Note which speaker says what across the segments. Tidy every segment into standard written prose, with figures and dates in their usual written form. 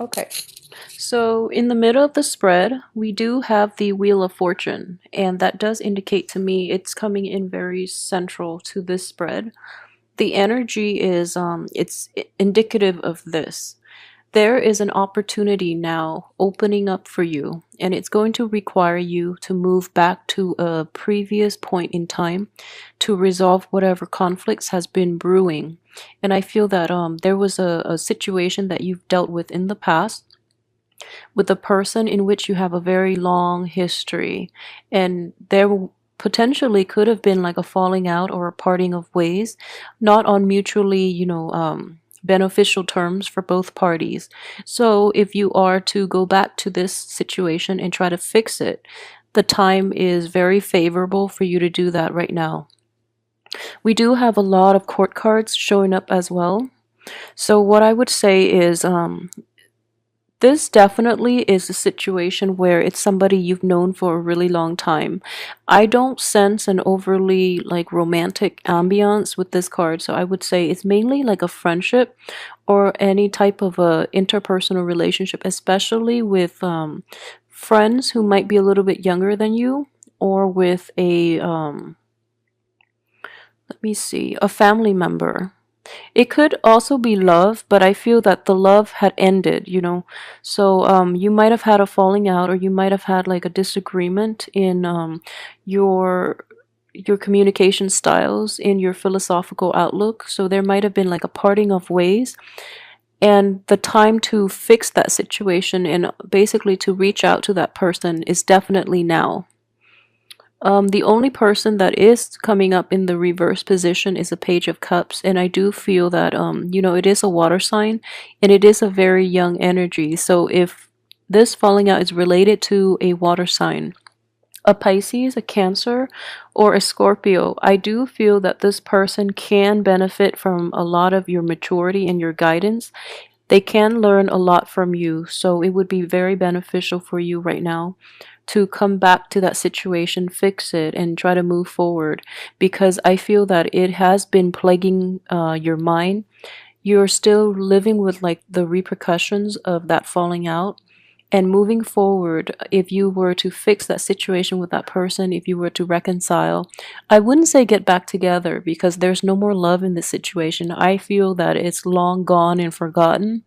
Speaker 1: Okay. So in the middle of the spread, we do have the Wheel of Fortune, and that does indicate to me it's coming in very central to this spread. The energy is it's indicative of this. There is an opportunity now opening up for you, and it's going to require you to move back to a previous point in time to resolve whatever conflicts has been brewing. And I feel that there was a situation that you've dealt with in the past with a person in which you have a very long history, and there potentially could have been like a falling out or a parting of ways, not on mutually, beneficial terms for both parties. So if you are to go back to this situation and try to fix it, the time is very favorable for you to do that right now. We do have a lot of court cards showing up as well. So what I would say is this definitely is a situation where it's somebody you've known for a really long time. I don't sense an overly like romantic ambiance with this card, so I would say it's mainly like a friendship or any type of a interpersonal relationship, especially with friends who might be a little bit younger than you, or with a let me see, a family member. It could also be love, but I feel that the love had ended. So you might have had a falling out, or you might have had like a disagreement in your your communication styles, in your philosophical outlook. So there might have been like a parting of ways, and the time to fix that situation and basically to reach out to that person is definitely now. The only person that is coming up in the reverse position is a Page of Cups, and I do feel that it is a water sign, and it is a very young energy. So if this falling out is related to a water sign, a Pisces, a Cancer, or a Scorpio, I do feel that this person can benefit from a lot of your maturity and your guidance. They can learn a lot from you, so it would be very beneficial for you right now to come back to that situation, fix it, and try to move forward, because I feel that it has been plaguing your mind. You're still living with like the repercussions of that falling out. And moving forward, if you were to fix that situation with that person, if you were to reconcile, I wouldn't say get back together because there's no more love in this situation. I feel that it's long gone and forgotten,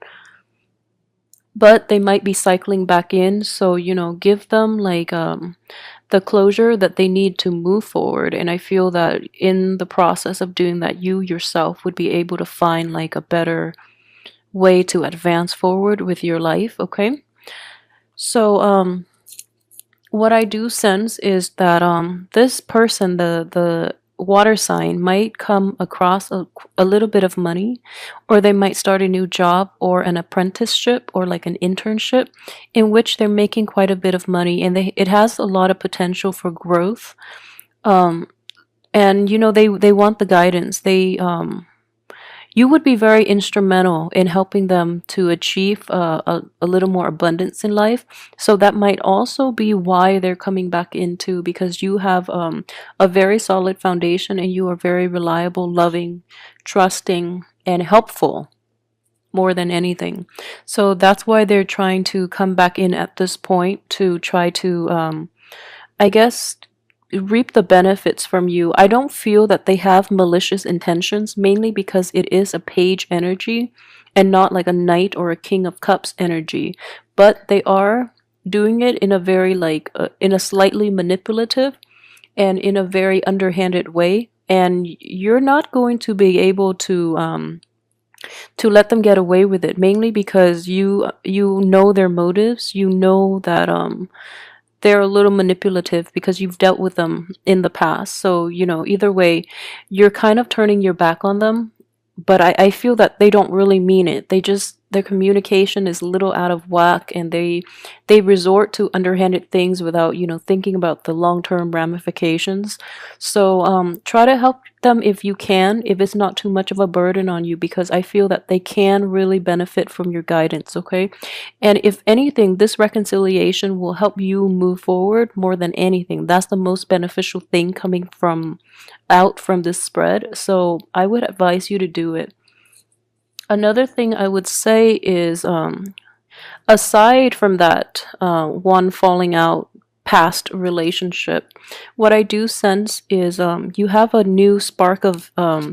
Speaker 1: but they might be cycling back in. So give them like the closure that they need to move forward. And I feel that in the process of doing that, you yourself would be able to find like a better way to advance forward with your life. Okay. So what I do sense is that this person, the water sign, might come across a little bit of money, or they might start a new job or an apprenticeship or like an internship in which they're making quite a bit of money, and it has a lot of potential for growth. Um, and they want the guidance. You would be very instrumental in helping them to achieve a little more abundance in life. So that might also be why they're coming back into, because you have a very solid foundation, and you are very reliable, loving, trusting, and helpful more than anything. So that's why they're trying to come back in at this point to try to, I guess, reap the benefits from you. I don't feel that they have malicious intentions, mainly because it is a page energy and not like a knight or a king of cups energy. But they are doing it in a very like in a slightly manipulative and in a very underhanded way. And you're not going to be able to let them get away with it, mainly because you know their motives. You know that they're a little manipulative because you've dealt with them in the past. So, either way, you're kind of turning your back on them. But I feel that they don't really mean it. Their communication is a little out of whack, and they resort to underhanded things without, thinking about the long-term ramifications. So try to help them if you can, if it's not too much of a burden on you, because I feel that they can really benefit from your guidance, okay? And if anything, this reconciliation will help you move forward more than anything. That's the most beneficial thing coming from this spread. So I would advise you to do it. Another thing I would say is Aside from that one falling out past relationship, what I do sense is you have a new spark of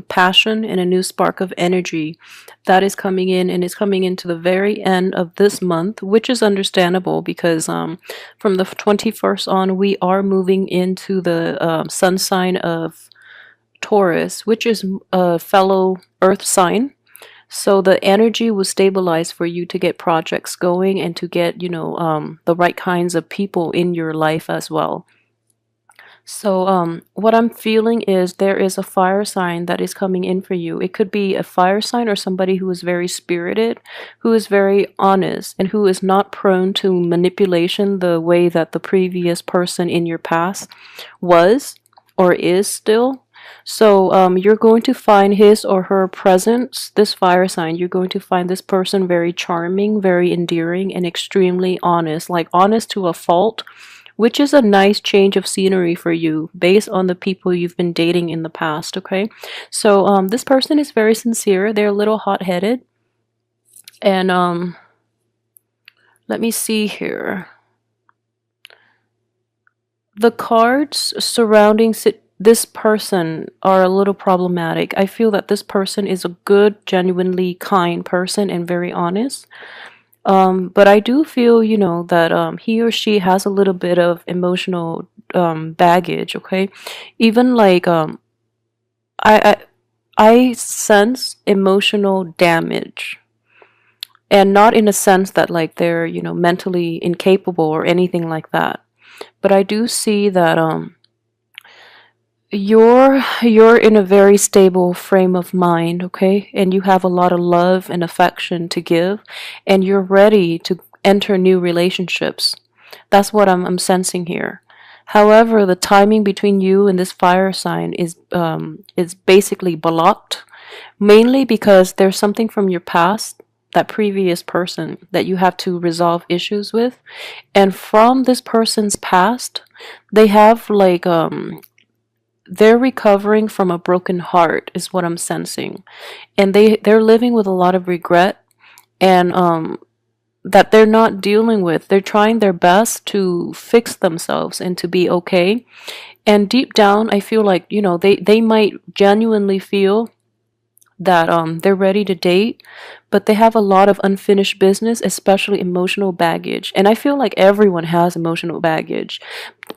Speaker 1: passion and a new spark of energy that is coming in, and is coming into the very end of this month, which is understandable because from the 21st on, we are moving into the sun sign of Taurus, which is a fellow earth sign. So the energy will stabilize for you to get projects going and to get, the right kinds of people in your life as well. So what I'm feeling is there is a fire sign that is coming in for you. It could be a fire sign or somebody who is very spirited, who is very honest, and who is not prone to manipulation the way that the previous person in your past was or is still. So you're going to find his or her presence, this fire sign, you're going to find this person very charming, very endearing, and extremely honest, like honest to a fault, which is a nice change of scenery for you based on the people you've been dating in the past, okay? So this person is very sincere. They're a little hot-headed. And let me see here. The cards surrounding this person are a little problematic. I feel that this person is a good, genuinely kind person and very honest. But I do feel, that he or she has a little bit of emotional baggage, okay? Even like I I sense emotional damage. And not in a sense that like they're, mentally incapable or anything like that. But I do see that you're in a very stable frame of mind, okay? And you have a lot of love and affection to give, and you're ready to enter new relationships. That's what I'm sensing here. However, the timing between you and this fire sign is basically blocked, mainly because there's something from your past, that previous person that you have to resolve issues with, and from this person's past, they have like they're recovering from a broken heart is what I'm sensing, and they're living with a lot of regret, and that they're not dealing with. They're trying their best to fix themselves and to be okay, and deep down I feel like, they might genuinely feel that they're ready to date, but they have a lot of unfinished business, especially emotional baggage. And I feel like everyone has emotional baggage,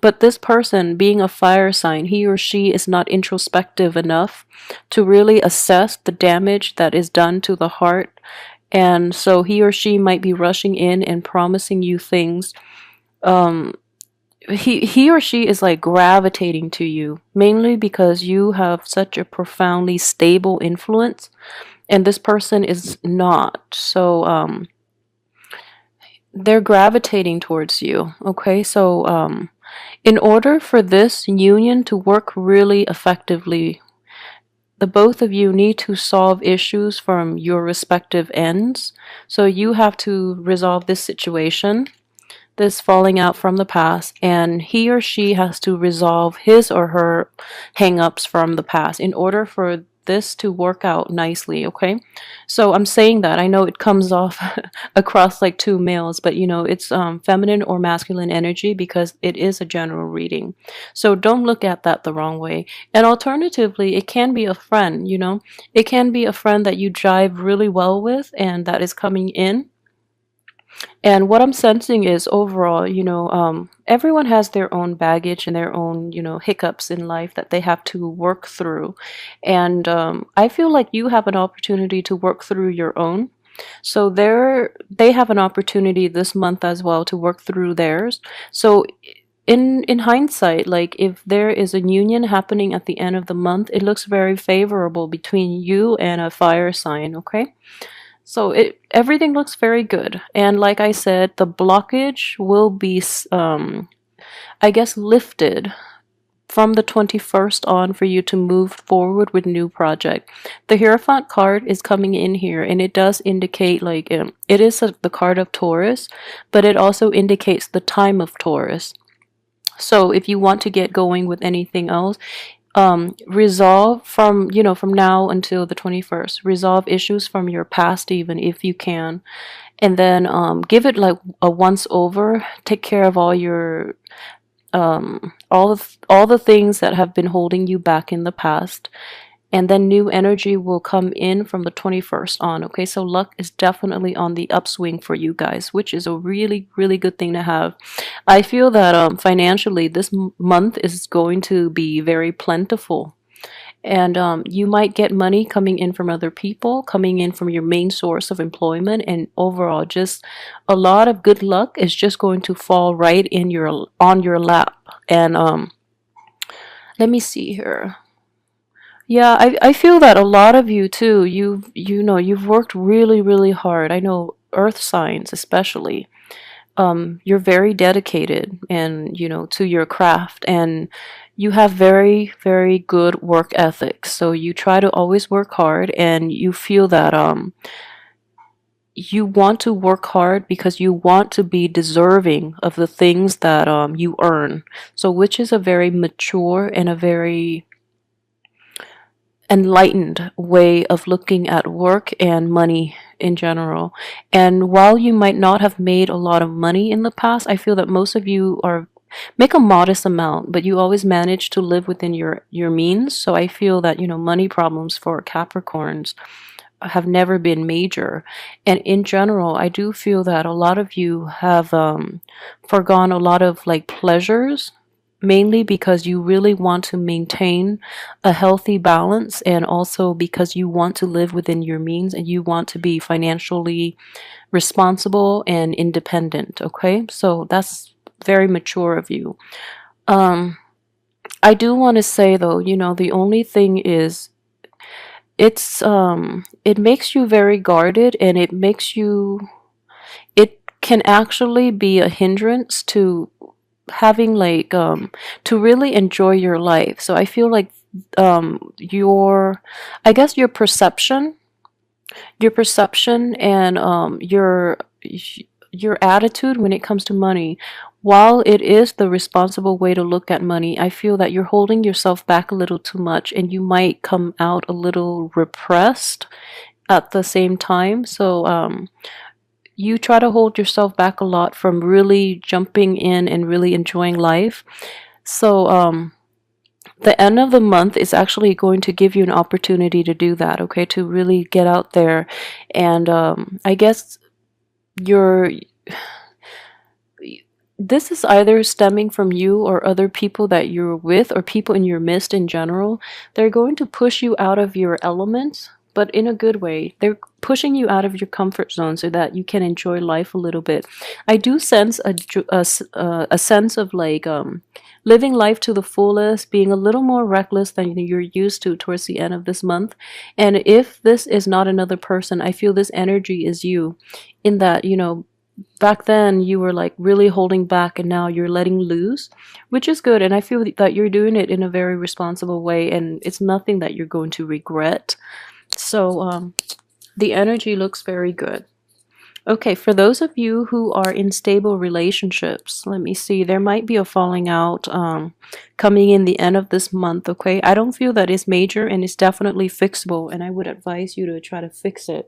Speaker 1: but this person, being a fire sign, he or she is not introspective enough to really assess the damage that is done to the heart. And so he or she might be rushing in and promising you things. He or she is like gravitating to you mainly because you have such a profoundly stable influence, and this person is not. So they're gravitating towards you, okay? So in order for this union to work really effectively, the both of you need to solve issues from your respective ends. So you have to resolve this situation, this falling out from the past, and he or she has to resolve his or her hang-ups from the past in order for this to work out nicely, okay? So I'm saying that. I know it comes off across like two males, but it's feminine or masculine energy because it is a general reading. So don't look at that the wrong way. And alternatively, it can be a friend, it can be a friend that you jive really well with and that is coming in. And what I'm sensing is overall, everyone has their own baggage and their own, hiccups in life that they have to work through. And I feel like you have an opportunity to work through your own. So they have an opportunity this month as well to work through theirs. So in hindsight, like if there is a union happening at the end of the month, it looks very favorable between you and a fire sign, okay? So everything looks very good. And like I said, the blockage will be, I guess, lifted from the 21st on for you to move forward with new project. The Hierophant card is coming in here, and it does indicate like it is the card of Taurus, but it also indicates the time of Taurus. So if you want to get going with anything else, Resolve from, from now until the 21st, resolve issues from your past, even if you can. And then give it like a once over, take care of all the things that have been holding you back in the past, and then new energy will come in from the 21st on. Okay, so luck is definitely on the upswing for you guys, which is a really, really good thing to have. I feel that financially this month is going to be very plentiful, and you might get money coming in from other people, coming in from your main source of employment, and overall just a lot of good luck is just going to fall right in your on your lap. And let me see here. Yeah, I feel that a lot of you too, you've worked really, really hard. I know earth signs especially. You're very dedicated and, to your craft, and you have very, very good work ethics. So you try to always work hard, and you feel that you want to work hard because you want to be deserving of the things that you earn. So which is a very mature and a very enlightened way of looking at work and money in general. And while you might not have made a lot of money in the past, I feel that most of you are make a modest amount, but you always manage to live within your means. So I feel that, money problems for Capricorns have never been major. And in general, I do feel that a lot of you have forgone a lot of like pleasures, mainly because you really want to maintain a healthy balance, and also because you want to live within your means and you want to be financially responsible and independent. Okay, so that's very mature of you. um I do want to say though, the only thing is it makes you very guarded, and it can actually be a hindrance to having like to really enjoy your life. So I feel like your I guess your perception and your attitude when it comes to money, while it is the responsible way to look at money, I feel that you're holding yourself back a little too much, and you might come out a little repressed at the same time. So you try to hold yourself back a lot from really jumping in and really enjoying life. So the end of the month is actually going to give you an opportunity to do that, okay, to really get out there. And I guess you're this is either stemming from you or other people that you're with, or people in your midst in general. They're going to push you out of your element, but in a good way. They're pushing you out of your comfort zone so that you can enjoy life a little bit. I do sense a sense of like living life to the fullest, being a little more reckless than you're used to towards the end of this month. And if this is not another person, I feel this energy is you, in that, back then you were like really holding back, and now you're letting loose, which is good. And I feel that you're doing it in a very responsible way, and it's nothing that you're going to regret. So the energy looks very good. Okay, for those of you who are in stable relationships, let me see, there might be a falling out coming in the end of this month. Okay, I don't feel that it's major, and it's definitely fixable, and I would advise you to try to fix it.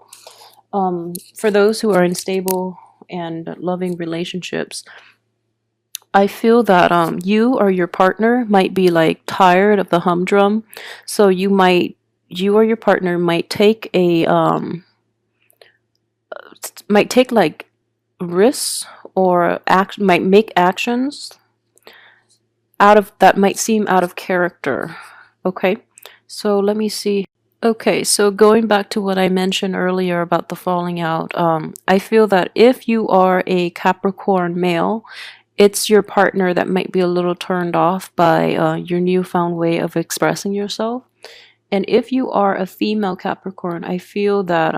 Speaker 1: For those who are in stable and loving relationships, I feel that you or your partner might be like tired of the humdrum. So you or your partner might take like risks, or might make actions out of that might seem out of character. Okay, so let me see. Okay, so going back to what I mentioned earlier about the falling out, I feel that if you are a Capricorn male, it's your partner that might be a little turned off by your newfound way of expressing yourself. And if you are a female Capricorn, I feel that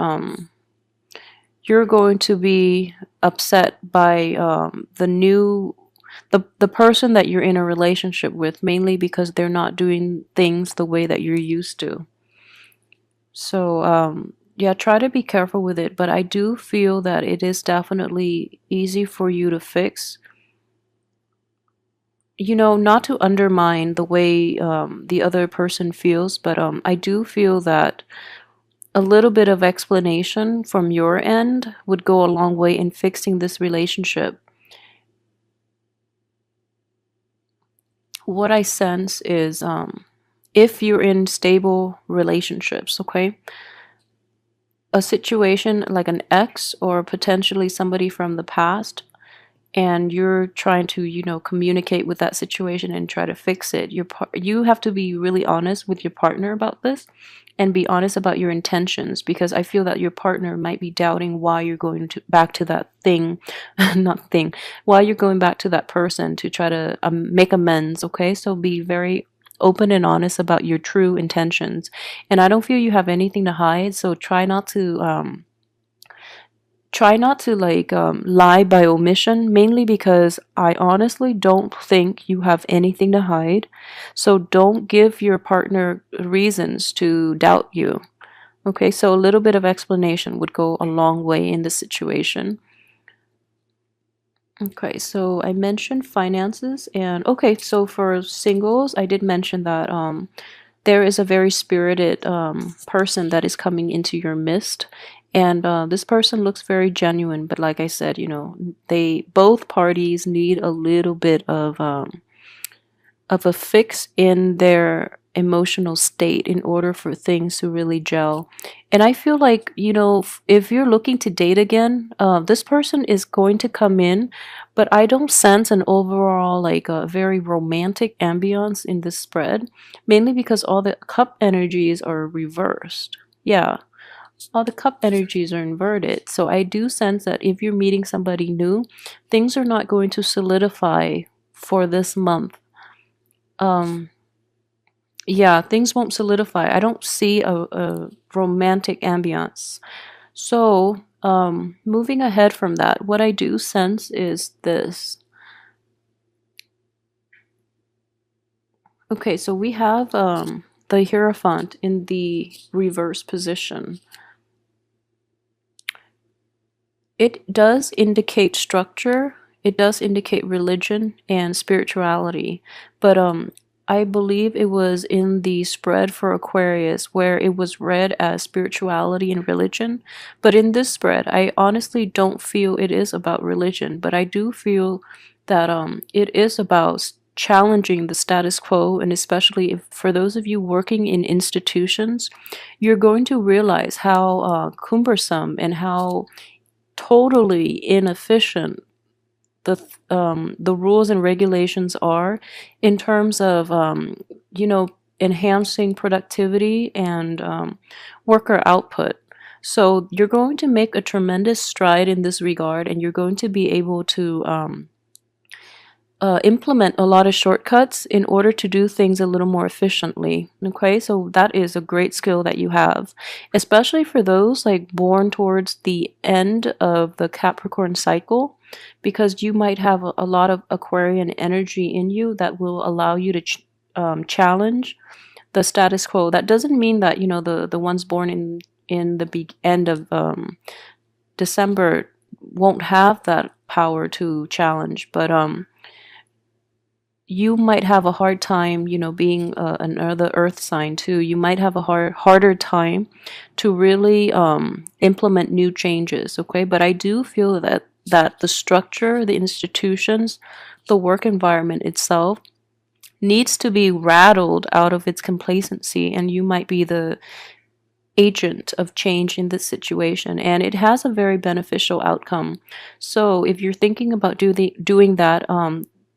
Speaker 1: you're going to be upset by the person that you're in a relationship with, mainly because they're not doing things the way that you're used to. So yeah, try to be careful with it, but I do feel that it is definitely easy for you to fix. not to undermine the way the other person feels, but I do feel that a little bit of explanation from your end would go a long way in fixing this relationship. What I sense is if you're in stable relationships, okay, a situation like an ex or potentially somebody from the past, and you're trying to communicate with that situation and try to fix it, you have to be really honest with your partner about this and be honest about your intentions, because I feel that your partner might be doubting why you're going to back to that thing not thing, why you're going back to that person to try to make amends. Okay, so be very open and honest about your true intentions, and I don't feel you have anything to hide, so try not to like lie by omission, mainly because I honestly don't think you have anything to hide. So don't give your partner reasons to doubt you. Okay, so a little bit of explanation would go a long way in this situation. Okay, so I mentioned finances, and okay, so for singles, I did mention that there is a very spirited person that is coming into your midst, and this person looks very genuine, but like I said, they both parties need a little bit of a fix in their emotional state in order for things to really gel. And I feel like, if you're looking to date again, this person is going to come in, but I don't sense an overall, like, a very romantic ambiance in this spread, mainly because all the cup energies are reversed. Yeah, all the cup energies are inverted. So I do sense that if you're meeting somebody new, things are not going to solidify for this month. Um, yeah, things won't solidify. I don't see a romantic ambiance. So, moving ahead from that, what I do sense is this. Okay, so we have the Hierophant in the reverse position. It does indicate structure, it does indicate religion and spirituality, but I believe it was in the spread for Aquarius where it was read as spirituality and religion. But in this spread, I honestly don't feel it is about religion, but I do feel that it is about challenging the status quo, and especially if, for those of you working in institutions, you're going to realize how cumbersome and how totally inefficient the rules and regulations are in terms of enhancing productivity and worker output. So you're going to make a tremendous stride in this regard, and you're going to be able to implement a lot of shortcuts in order to do things a little more efficiently. Okay, so that is a great skill that you have, especially for those like born towards the end of the Capricorn cycle, because you might have a lot of Aquarian energy in you that will allow you to challenge the status quo. That doesn't mean that the ones born in the end of December won't have that power to challenge, but you might have a hard time, being another earth sign too. You might have a harder time to really implement new changes, okay? But I do feel that the structure, the institutions, the work environment itself needs to be rattled out of its complacency, and you might be the agent of change in this situation, and it has a very beneficial outcome. So if you're thinking about doing that,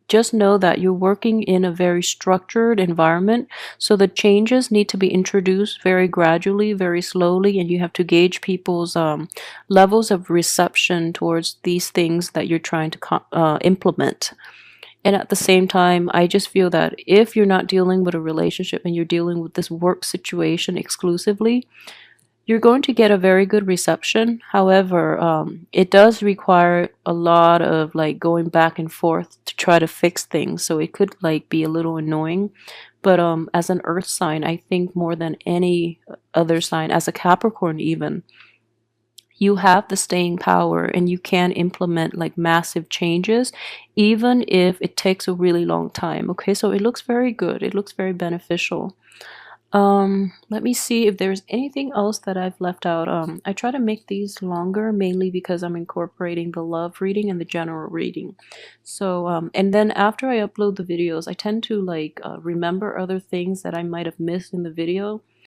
Speaker 1: just know that you're working in a very structured environment, so the changes need to be introduced very gradually, very slowly, and you have to gauge people's levels of reception towards these things that you're trying to implement. And at the same time, I just feel that if you're not dealing with a relationship and you're dealing with this work situation exclusively, you're going to get a very good reception. However, it does require a lot of like going back and forth to try to fix things. So it could like be a little annoying. But as an earth sign, I think more than any other sign, as a Capricorn even, you have the staying power and you can implement like massive changes even if it takes a really long time. Okay, so it looks very good, it looks very beneficial. Let me see if there's anything else that I've left out. I try to make these longer mainly because I'm incorporating the love reading and the general reading. So and then after I upload the videos, I tend to like remember other things that I might have missed in the video.